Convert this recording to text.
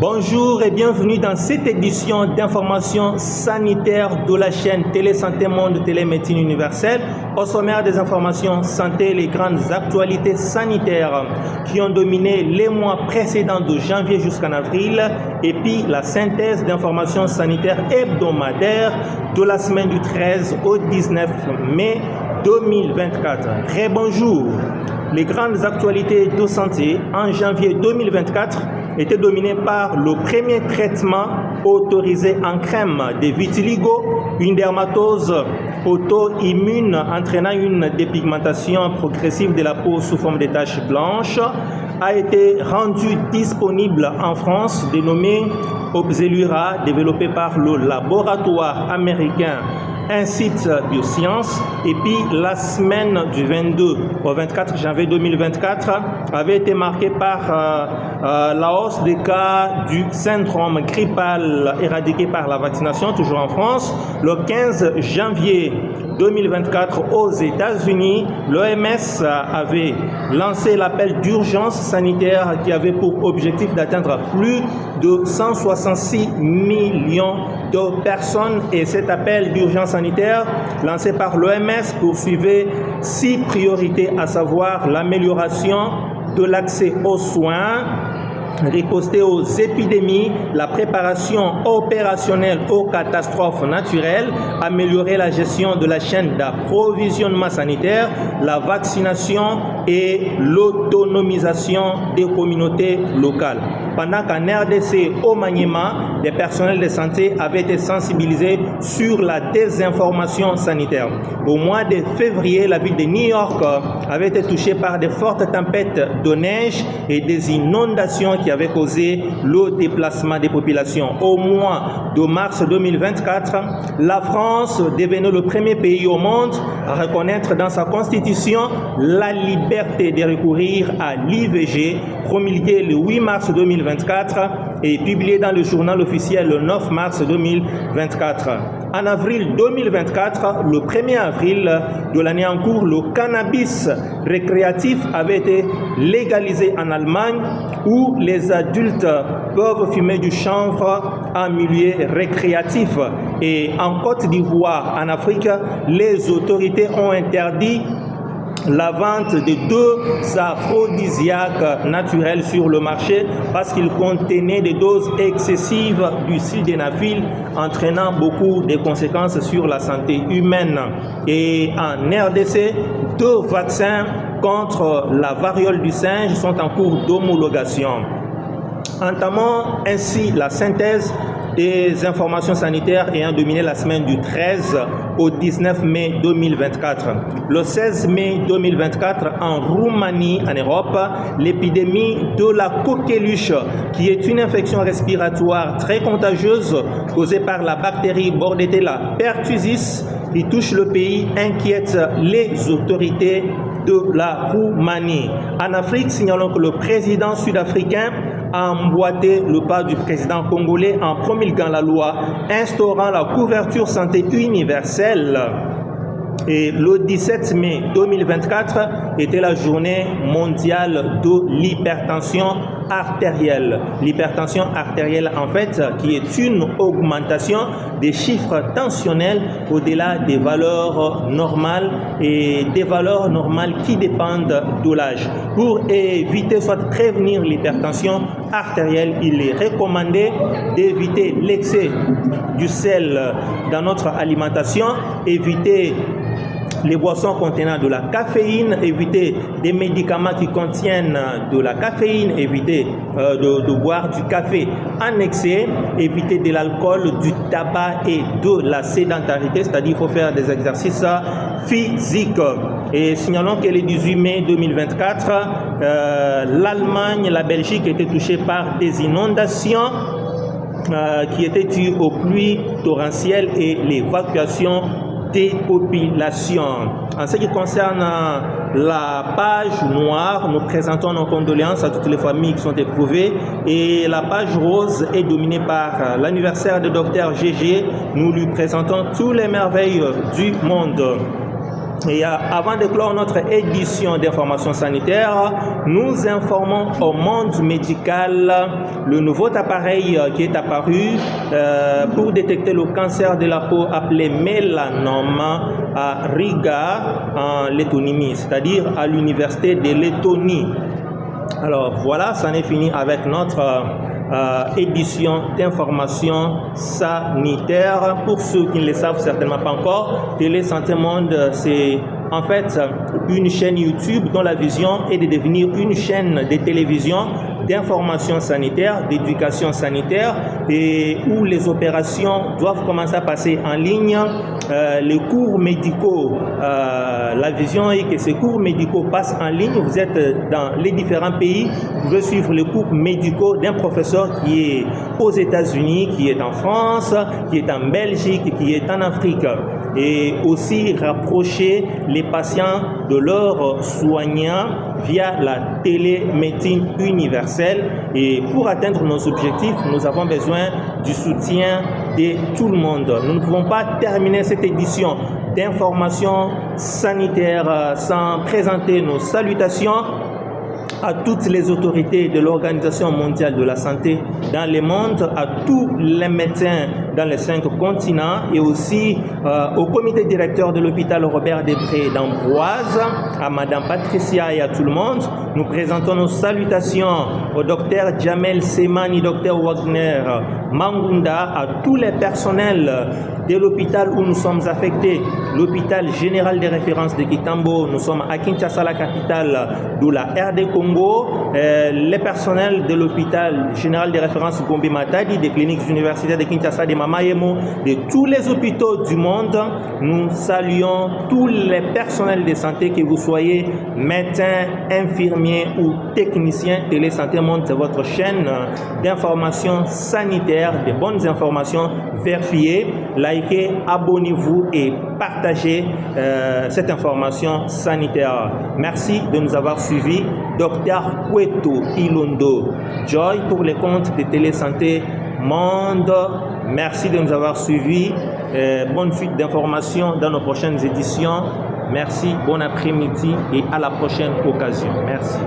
Bonjour et bienvenue dans cette édition d'information sanitaire de la chaîne Télé Santé Monde Télémédecine Universelle. Au sommaire des informations santé, les grandes actualités sanitaires qui ont dominé les mois précédents de janvier jusqu'en avril, et puis la synthèse d'informations sanitaires hebdomadaires de la semaine du 13 au 19 mai 2024. Bonjour. Les grandes actualités de santé en janvier 2024 étaient dominées par le premier traitement autorisé en crème des vitiligo, une dermatose auto-immune entraînant une dépigmentation progressive de la peau sous forme de taches blanches, a été rendu disponible en France, dénommé Opzelura, développé par le laboratoire américain Incite Biosciences. Et puis la semaine du 22 au 24 janvier 2024 avait été marquée par la hausse des cas du syndrome grippal éradiqué par la vaccination, toujours en France. Le 15 janvier 2024 aux États-Unis, l'OMS avait lancé l'appel d'urgence sanitaire qui avait pour objectif d'atteindre plus de 166 millions de personnes, et cet appel d'urgence sanitaire lancé par l'OMS poursuivait 6 priorités, à savoir l'amélioration de l'accès aux soins, riposter aux épidémies, la préparation opérationnelle aux catastrophes naturelles, améliorer la gestion de la chaîne d'approvisionnement sanitaire, la vaccination et l'autonomisation des communautés locales. Pendant qu'en RDC, au Maniema, des personnels de santé avaient été sensibilisés sur la désinformation sanitaire. Au mois de février, la ville de New York avait été touchée par de fortes tempêtes de neige et des inondations qui avaient causé le déplacement des populations. Au mois de mars 2024, la France devenait le premier pays au monde à reconnaître dans sa constitution la liberté de recourir à l'IVG, promulguée le 8 mars 2024 et publiée dans le journal officiel le 9 mars 2024. En avril 2024, le 1er avril de l'année en cours, le cannabis récréatif avait été légalisé en Allemagne, où les adultes peuvent fumer du chanvre en milieu récréatif. Et en Côte d'Ivoire, en Afrique, les autorités ont interdit la vente de 2 aphrodisiaques naturels sur le marché parce qu'ils contenaient des doses excessives du sildenafil, entraînant beaucoup de conséquences sur la santé humaine. Et en RDC, 2 vaccins contre la variole du singe sont en cours d'homologation. Entamons ainsi la synthèse des informations sanitaires ayant dominé la semaine du 13 au 19 mai 2024. Le 16 mai 2024, en Roumanie, en Europe, l'épidémie de la coqueluche, qui est une infection respiratoire très contagieuse causée par la bactérie Bordetella pertussis, qui touche le pays, inquiète les autorités de la Roumanie. En Afrique, signalons que le président sud-africain a emboîté le pas du président congolais en promulguant la loi instaurant la couverture santé universelle. Et le 17 mai 2024 était la journée mondiale de l'hypertension artérielle. L'hypertension artérielle, en fait, qui est une augmentation des chiffres tensionnels au-delà des valeurs normales et des valeurs normales qui dépendent de l'âge. Pour éviter, soit prévenir l'hypertension artérielle, il est recommandé d'éviter l'excès du sel dans notre alimentation, éviter les boissons contenant de la caféine, éviter des médicaments qui contiennent de la caféine, éviter de boire du café en excès, éviter de l'alcool, du tabac et de la sédentarité, c'est-à-dire qu'il faut faire des exercices physiques. Et signalons que le 18 mai 2024, l'Allemagne, la Belgique étaient touchées par des inondations qui étaient dues aux pluies torrentielles et l'évacuation des populations. En ce qui concerne la page noire, nous présentons nos condoléances à toutes les familles qui sont éprouvées, et la page rose est dominée par l'anniversaire de Dr Gégé. Nous lui présentons toutes les merveilles du monde. Et avant de clore notre édition d'information sanitaire, nous informons au monde médical le nouveau appareil qui est apparu pour détecter le cancer de la peau appelé mélanome à Riga en Lettonie, c'est-à-dire à l'université de Lettonie. Alors voilà, ça en est fini avec notre édition d'information sanitaire. Pour ceux qui ne le savent certainement pas encore, Télé Santé Monde, c'est en fait une chaîne YouTube dont la vision est de devenir une chaîne de télévision d'information sanitaire, d'éducation sanitaire, et où les opérations doivent commencer à passer en ligne. Les cours médicaux, la vision est que ces cours médicaux passent en ligne. Vous êtes dans les différents pays, vous pouvez suivre les cours médicaux d'un professeur qui est aux États-Unis, qui est en France, qui est en Belgique, qui est en Afrique, et aussi rapprocher les patients de leurs soignants via la télémédecine universelle. Et pour atteindre nos objectifs, nous avons besoin du soutien de tout le monde. Nous ne pouvons pas terminer cette édition d'information sanitaire sans présenter nos salutations à toutes les autorités de l'Organisation mondiale de la santé dans le monde, à tous les médecins dans les 5 continents, et aussi au comité directeur de l'hôpital Robert Debré d'Ambroise, à Madame Patricia et à tout le monde. Nous présentons nos salutations au docteur Jamel Semani, docteur Wagner Mangunda, à tous les personnels de l'hôpital où nous sommes affectés, l'hôpital général de référence de Kitambo. Nous sommes à Kinshasa, la capitale de la RD Congo, les personnels de l'hôpital général de référence Gombe Matadi, des cliniques universitaires de Kinshasa, de Mamayemo, de tous les hôpitaux du monde. Nous saluons tous les personnels de santé, que vous soyez médecins, infirmiers ou techniciens. Télé Santé Monde, c'est votre chaîne d'information sanitaire, de bonnes informations vérifiées. Likez, abonnez-vous et partagez cette information sanitaire. Merci de nous avoir suivis. Dr Kweto Ilondo Joy pour les comptes de Télé Santé Monde. Merci de nous avoir suivis. Bonne suite d'informations dans nos prochaines éditions. Merci, bon après-midi et à la prochaine occasion. Merci.